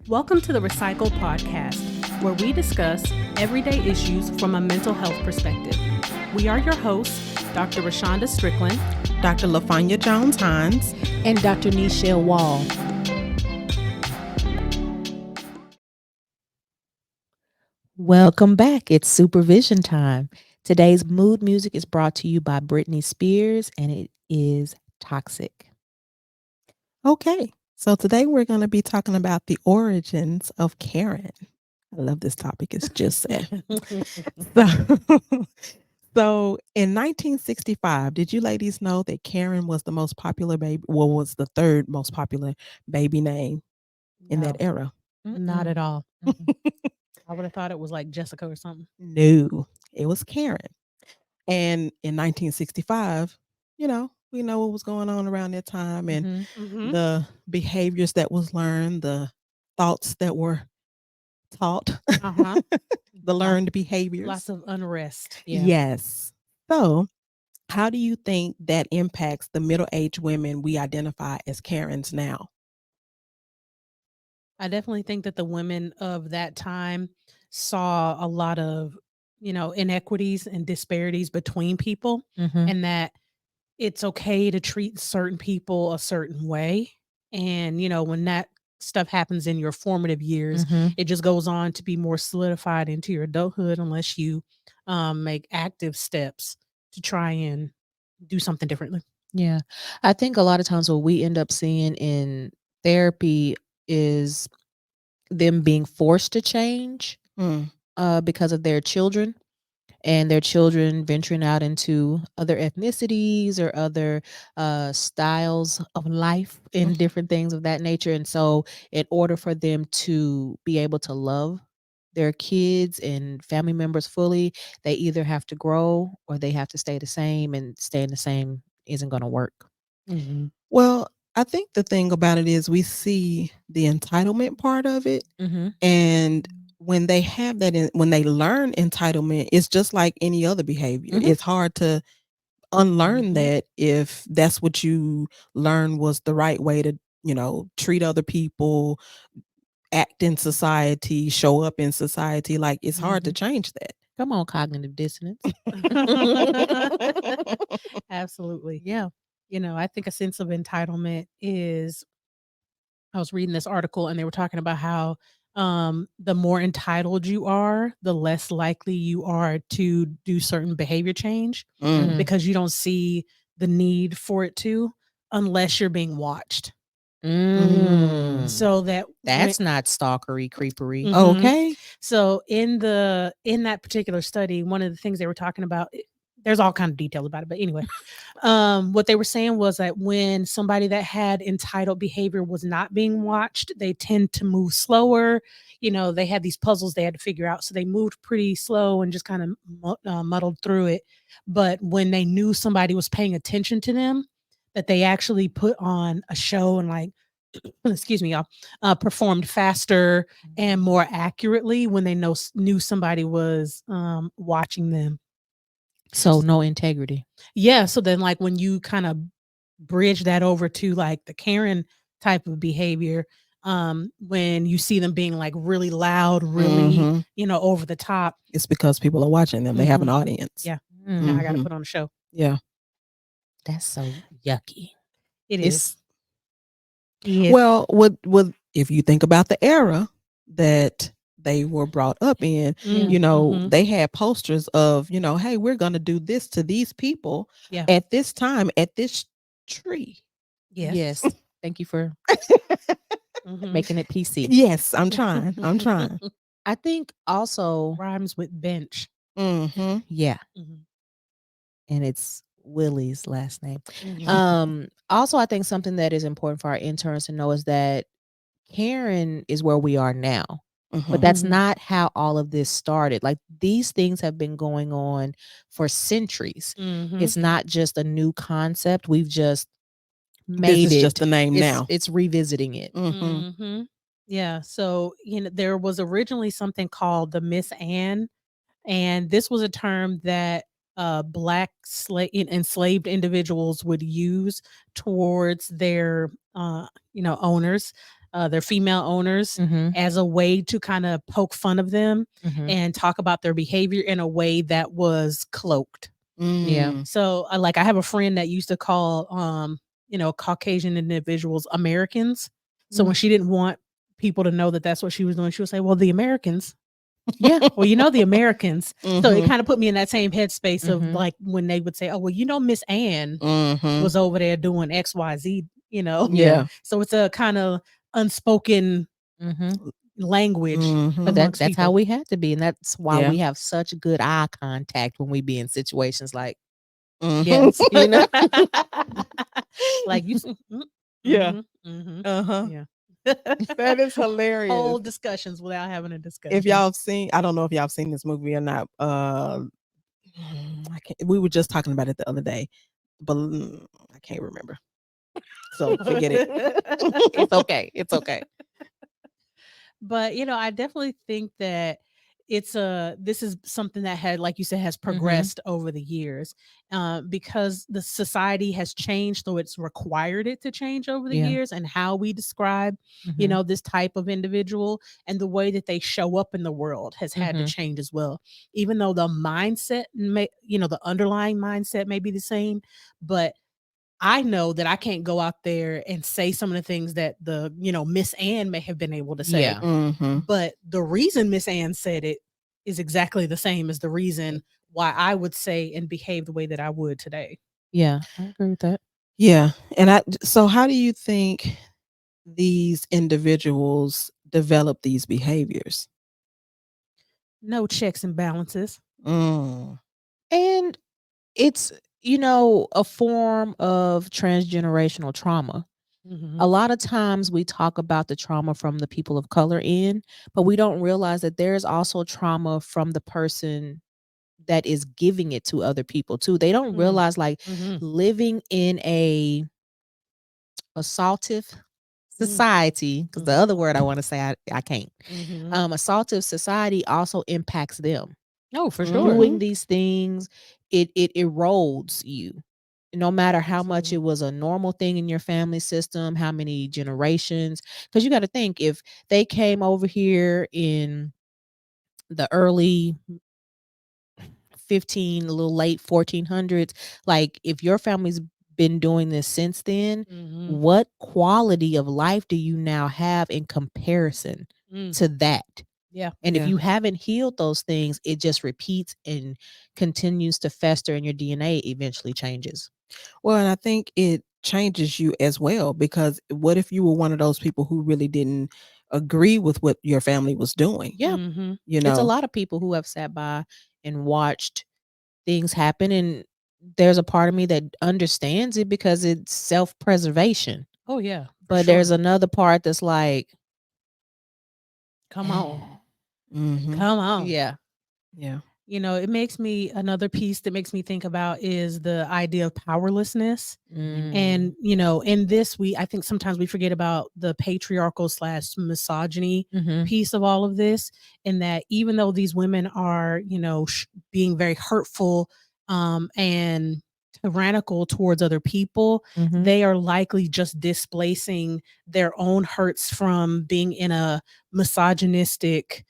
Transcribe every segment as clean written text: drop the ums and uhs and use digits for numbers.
Welcome to the RePsychled podcast, where we discuss everyday issues from a mental health perspective. We are your hosts, Dr. Rashonda Strickland, Dr. LaFanya Jones-Hines, and Dr. Nichelle Wall. Welcome back. It's supervision time. Today's mood music is brought to you by Britney Spears, and it is Toxic. Okay, so today we're going to be talking about the origins of Karen. I love this topic. It's just said. so, so in 1965, did you ladies know that Karen was the most popular baby? Well, was the third most popular baby name in that era? Not at all. I would have thought it was like Jessica or something. No, it was Karen. And in 1965, we know what was going on around that time and the behaviors that was learned, the thoughts that were taught, the learned behaviors. Lots of unrest. Yeah. Yes. So, how do you think that impacts the middle-aged women we identify as Karens now? I definitely think that the women of that time saw a lot of, inequities and disparities between people, and that it's okay to treat certain people a certain way. And, when that stuff happens in your formative years, it just goes on to be more solidified into your adulthood unless you make active steps to try and do something differently. Yeah. I think a lot of times what we end up seeing in therapy is them being forced to change because of their children. And their children venturing out into other ethnicities or other styles of life and different things of that nature. And so in order for them to be able to love their kids and family members fully, they either have to grow or they have to stay the same, and staying the same isn't going to work. Well, I think the thing about it is we see the entitlement part of it. And when they have that, when they learn entitlement, it's just like any other behavior. It's hard to unlearn that if that's what you learn was the right way to, treat other people, act in society, show up in society. Like, it's hard to change that. Come on, cognitive dissonance. Absolutely. Yeah. I think a sense of entitlement is, I was reading this article and they were talking about how the more entitled you are, the less likely you are to do certain behavior change because you don't see the need for it to unless you're being watched. So that's not stalkery, creepery. Okay. So in that particular study, one of the things they were talking about, there's all kind of details about it, but anyway, what they were saying was that when somebody that had entitled behavior was not being watched, they tend to move slower. They had these puzzles they had to figure out, so they moved pretty slow and just kind of muddled through it. But when they knew somebody was paying attention to them, that they actually put on a show and excuse me, y'all, performed faster and more accurately when they knew somebody was watching them. So no integrity. Yeah. So then when you kind of bridge that over to the Karen type of behavior, when you see them being really loud, really, over the top. It's because people are watching them. They have an audience. Yeah. Now I got to put on a show. Yeah. That's so yucky. It is. Well, if you think about the era that they were brought up in, they had posters of, hey, we're going to do this to these people at this time, at this tree. Yes. Thank you for making it PC. Yes, I'm trying. I think also rhymes with bench. Yeah. And it's Willie's last name. Also, I think something that is important for our interns to know is that Karen is where we are now. But that's not how all of this started. Like, these things have been going on for centuries. It's not just a new concept. We've just made this is just the name now. It's revisiting it. Yeah. So, there was originally something called the Miss Ann, and this was a term that Black enslaved individuals would use towards their, owners. their female owners as a way to kind of poke fun of them and talk about their behavior in a way that was cloaked. Yeah. So like I have a friend that used to call Caucasian individuals Americans. So when she didn't want people to know that that's what she was doing, she would say, well, the Americans. Yeah. Well, the Americans. So it kind of put me in that same headspace of like when they would say, oh, well, Miss Ann was over there doing XYZ, Yeah. So it's a kind of unspoken language. But amongst that's how people. we had to be. And that's why we have such good eye contact when we be in situations like, Yes. Like you. Yeah. Yeah. That is hilarious. Whole discussions without having a discussion. If y'all have seen, I don't know if y'all have seen this movie or not. We were just talking about it the other day, but I can't remember. So forget it. it's okay. It's okay. But I definitely think that this is something that had, like you said, has progressed over the years, because the society has changed, so it's required it to change over the years, and how we describe this type of individual and the way that they show up in the world has had to change as well. Even though the mindset the underlying mindset may be the same, but I know that I can't go out there and say some of the things that the, Miss Ann may have been able to say. Yeah. But the reason Miss Ann said it is exactly the same as the reason why I would say and behave the way that I would today. Yeah, I agree with that. Yeah. So how do you think these individuals develop these behaviors? No checks and balances. Mm. And it's, a form of transgenerational trauma. A lot of times we talk about the trauma from the people of color but we don't realize that there's also trauma from the person that is giving it to other people too. They don't realize like living in a assaultive society, because the other word I want to say I can't. Assaultive society also impacts them. Oh, for sure. Doing these things, it erodes you. No matter how much it was a normal thing in your family system, how many generations. Because you got to think, if they came over here in the early 15, a little late 1400s, like if your family's been doing this since then, what quality of life do you now have in comparison to that? Yeah. And if you haven't healed those things, it just repeats and continues to fester, and your DNA eventually changes. Well, and I think it changes you as well, because what if you were one of those people who really didn't agree with what your family was doing? Yeah. It's a lot of people who have sat by and watched things happen, and there's a part of me that understands it because it's self-preservation. Oh yeah. But there's another part that's like, come on. Come on. Yeah. Yeah. It makes me, another piece that makes me think about is the idea of powerlessness. And, in this, I think sometimes we forget about the patriarchal / misogyny piece of all of this. And that even though these women are, being very hurtful and tyrannical towards other people, they are likely just displacing their own hurts from being in a misogynistic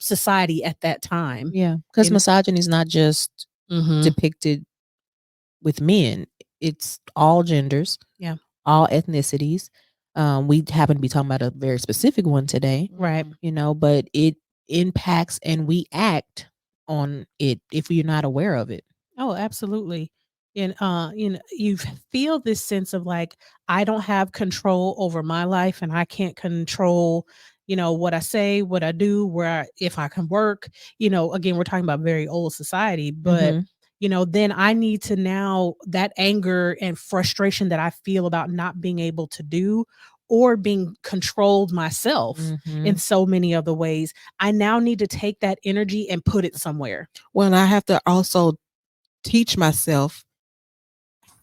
society at that time. Yeah, because misogyny is not just depicted with men; it's all genders, all ethnicities. We happen to be talking about a very specific one today, right? But it impacts, and we act on it if you're not aware of it. Oh, absolutely. And you feel this sense of like, I don't have control over my life, and I can't control what I say, what I do, if I can work. Again, we're talking about very old society, but then I need to, now that anger and frustration that I feel about not being able to do or being controlled myself in so many other ways, I now need to take that energy and put it somewhere. Well, and I have to also teach myself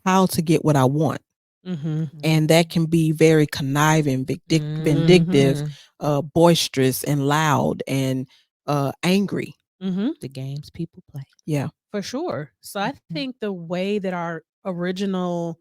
how to get what I want. And that can be very conniving, vindictive, boisterous, and loud, and angry. The games people play. Yeah, for sure. So I think the way that our original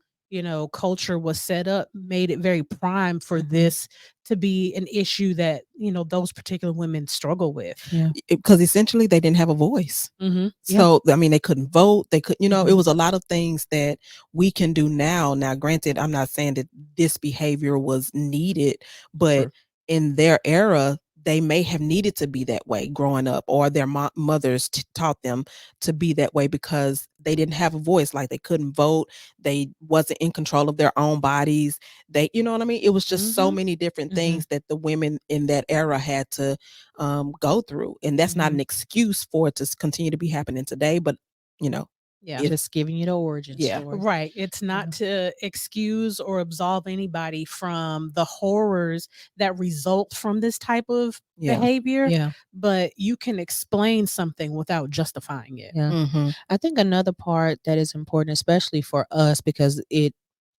culture was set up made it very prime for this to be an issue that, those particular women struggle with. Yeah. Because essentially they didn't have a voice. Mm-hmm. So, I mean, they couldn't vote. They could, it Mhm. was a lot of things that we can do now. Now, granted, I'm not saying that this behavior was needed, but Sure. in their era, they may have needed to be that way growing up, or their mothers taught them to be that way because they didn't have a voice. Like they couldn't vote. They wasn't in control of their own bodies. They, you know what I mean? It was just so Mhm. many different Mhm. things that the women in that era had to go through. And that's not an excuse for it to continue to be happening today, but Yeah. Just giving you the origin Yeah. story. Right. It's not to excuse or absolve anybody from the horrors that result from this type of Yeah. behavior, Yeah. but you can explain something without justifying it. Yeah. Mhm. I think another part that is important, especially for us, because it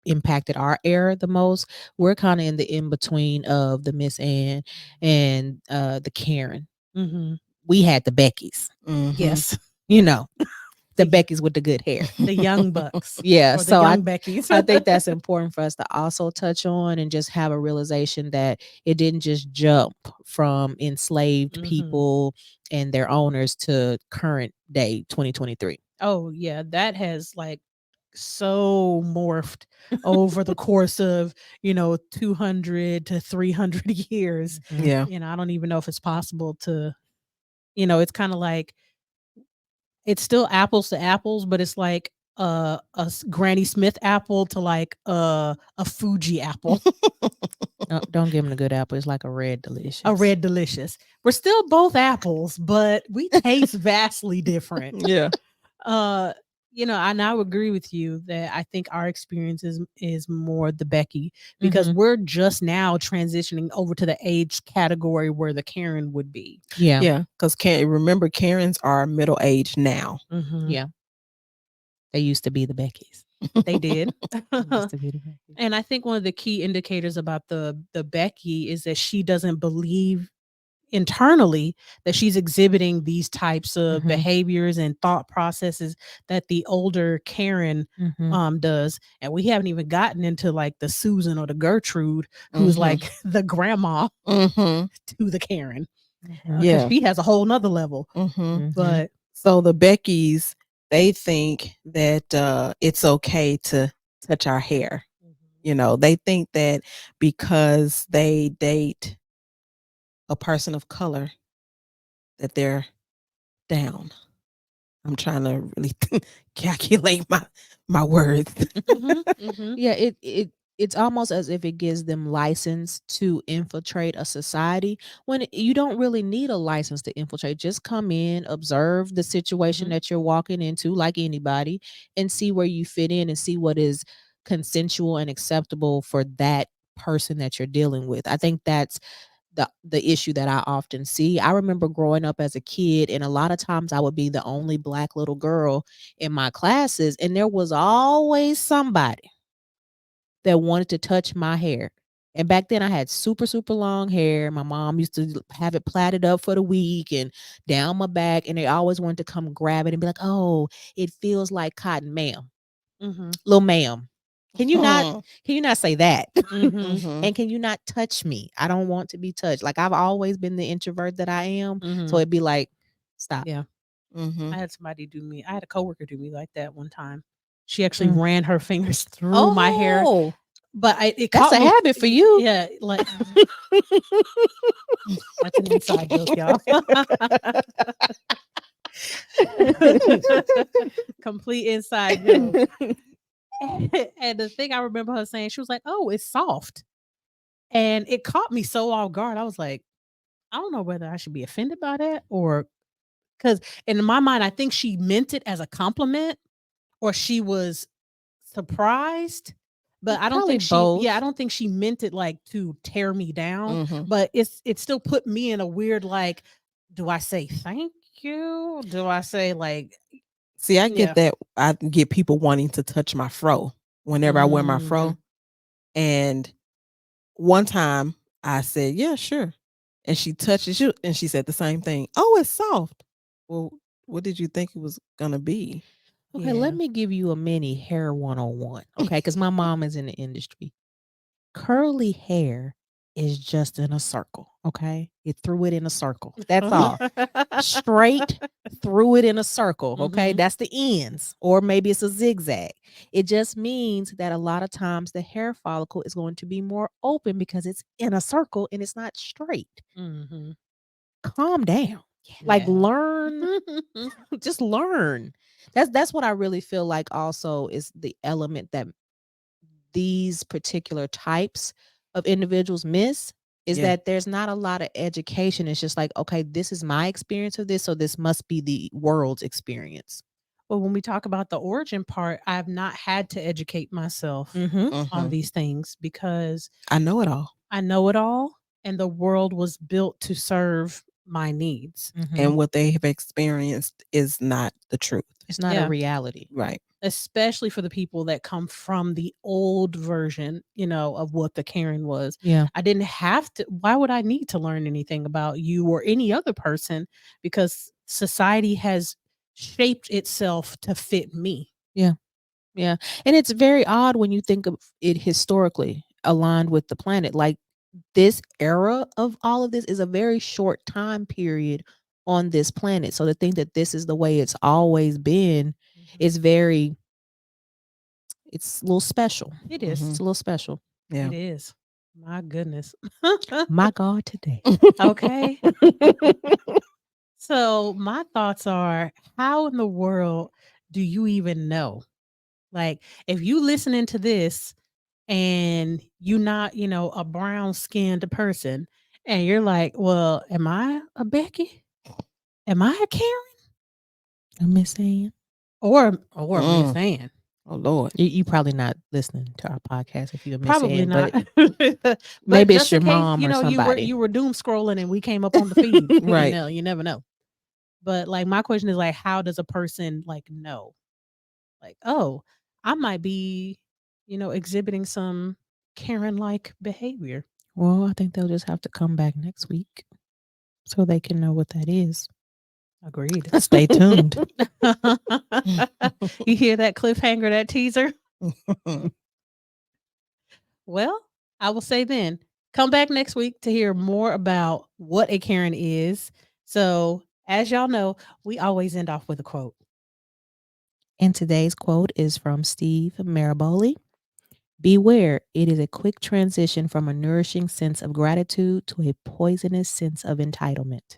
impacted our era the most, we're kind of in the in between of the Miss Ann and the Karen. Mm-hmm. We had the Beckys, Mhm. Yes. the The- Beckys with the good hair. The young bucks. Yeah, Or the so young Beckys. I think that's important for us to also touch on and just have a realization that it didn't just jump from enslaved Mhm. people and their owners to current day 2023. Oh, yeah. That has so morphed over the course of 200 to 300 years. Mhm. Yeah. I don't even know if it's possible to, it's kind of like it's still apples to apples, but it's like Granny Smith apple to like a Fuji apple. Don't give them the good apple. It's like a red delicious. A red delicious. We're still both apples, but we taste vastly different. Yeah. And I would agree with you that I think our experience is more the Becky, because Mhm. we're just now transitioning over to the age category where the Karen would be. Yeah. Yeah. Because remember, Karens are middle aged now. Mhm. Yeah. They used to be the Beckys. They did. They used to be the Beckys. And I think one of the key indicators about the Becky is that she doesn't believe internally that she's exhibiting these types of Mhm. behaviors and thought processes that the older Karen Mhm. does. And we haven't even gotten into like the Susan or the Gertrude, who's Mhm. like the grandma Mhm. to the Karen. Mhm. Yeah. She has a whole nother level. Mhm. Mhm. But So the Beckys, they think that it's okay to touch our hair. They think that because they date a person of color that they're down. I'm trying to really calculate my words. Mhm, mhm. Yeah, it's almost as if it gives them license to infiltrate a society when you don't really need a license to infiltrate. Just come in, observe the situation Mhm. that you're walking into like anybody, and see where you fit in and see what is consensual and acceptable for that person that you're dealing with. I think that's the issue that I often see. I remember growing up as a kid, and a lot of times I would be the only black little girl in my classes, and there was always somebody that wanted to touch my hair. And back then I had super, super long hair. My mom used to have it plaited up for the week and down my back. And they always wanted to come grab it and be like, oh, it feels like cotton, ma'am. Mhm. Little ma'am. Can you not Mhm. can you not say that? Mhm. Mhm. And can you not touch me? I don't want to be touched. Like I've always been the introvert that I am. So Mhm. it'd be like, stop. Yeah. Mhm. I had a coworker do me like that one time. She actually Mm. ran her fingers through my hair, Oh, but it that's caught a me. habit for you. Yeah, like that's an inside joke, y'all. Complete inside joke. And the thing I remember her saying, she was like, "Oh, it's soft," and it caught me so off guard. I was like, I don't know whether I should be offended by that, or because in my mind, I think she meant it as a compliment, or she was surprised, but I don't Probably think she both. yeah, I don't think she meant it like to tear me down, Mhm. but it still put me in a weird like, do I say thank you? Do I say like See, I yeah. get that. I get people wanting to touch my fro whenever I wear my fro. And one time I said, "Yeah, sure." And she touched it and she said the same thing. "Oh, it's soft." Well, what did you think it was gonna be? Okay, let Yeah. me give you a mini hair 101. Okay, because my mom is in the industry. Curly hair is just in a circle. Okay, you threw it in a circle. That's all. Straight through it in a circle. Okay, Mhm. that's the ends, or maybe it's a zigzag. It just means that a lot of times the hair follicle is going to be more open because it's in a circle and it's not straight. Mhm. Calm down. Like Yeah. learn, just learn. That's what I really feel like also is the element that these particular types of individuals miss is Yeah. that there's not a lot of education. It's just like, okay, this is my experience of this, so this must be the world's experience. Well, when we talk about the origin part, I've not had to educate myself Mm-hmm. on Mhm. these things because I know it all. I know it all and the world was built to serve my needs. Mm-hmm. And what they have experienced is not the truth. It's not a Yeah. reality. Right. Especially for the people that come from the old version, of what the Karen was. Yeah. I didn't have to. Why would I need to learn anything about you or any other person? Because society has shaped itself to fit me. Yeah. Yeah. And it's very odd when you think of it historically aligned with the planet. Like this era of all of this is a very short time period on this planet. So to think that this is the way it's always been is very, it's a little special. It is. It's a little special. Yeah. It is. My goodness. My God, today. Okay. So my thoughts are, how in the world do you even know? Like, if you listening to this and you not, a brown skinned person, and you're like, well, am I a Becky? Am I a Karen? I'm Miss saying. Or Miss Mm. Ann? Oh Lord. You probably not listening to our podcast if you're a Miss Probably Ann, not. but But maybe it's just your in case, mom or you were somebody. doom scrolling and we came up on the feed. Right. You never know. But like my question is like, how does a person like know? Like, oh, I might be, exhibiting some Karen like behavior. Well, I think they'll just have to come back next week so they can know what that is. Agreed. Stay tuned. You hear that cliffhanger, that teaser? Well, I will say then, come back next week to hear more about what a Karen is. So, as y'all know, we always end off with a quote. And today's quote is from Steve Maraboli. Beware, it is a quick transition from a nourishing sense of gratitude to a poisonous sense of entitlement.